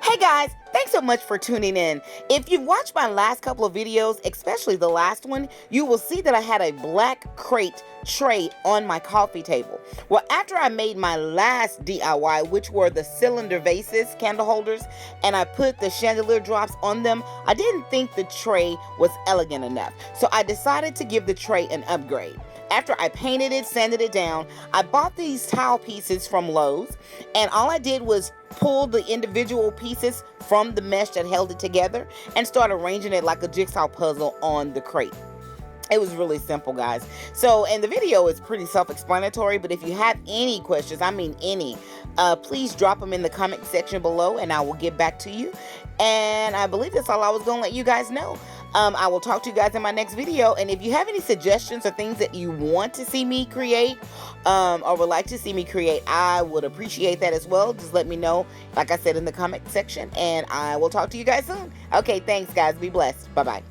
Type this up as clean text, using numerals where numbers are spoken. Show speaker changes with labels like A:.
A: Hey guys, thanks so much for tuning in. If you've watched my last couple of videos, especially the last one, you will see that I had a black crate tray on my coffee table. Well, after I made my last DIY, which were the cylinder vases, candle holders, and I put the chandelier drops on them, I didn't think the tray was elegant enough. So I decided to give the tray an upgrade. After I painted it, sanded it down, I bought these tile pieces from Lowe's, and all I did was pull the individual pieces from the mesh that held it together and start arranging it like a jigsaw puzzle on the crate. It was really simple, guys. So, and the video is pretty self-explanatory, but if you have any questions, I mean any, please drop them in the comment section below and I will get back to you. And I believe that's all I was going to let you guys know. I will talk to you guys in my next video. And if you have any suggestions or things that you want to see me create, or would like to see me create, I would appreciate that as well. Just let me know, like I said, in the comment section, and I will talk to you guys soon. Okay, thanks, guys. Be blessed. Bye-bye.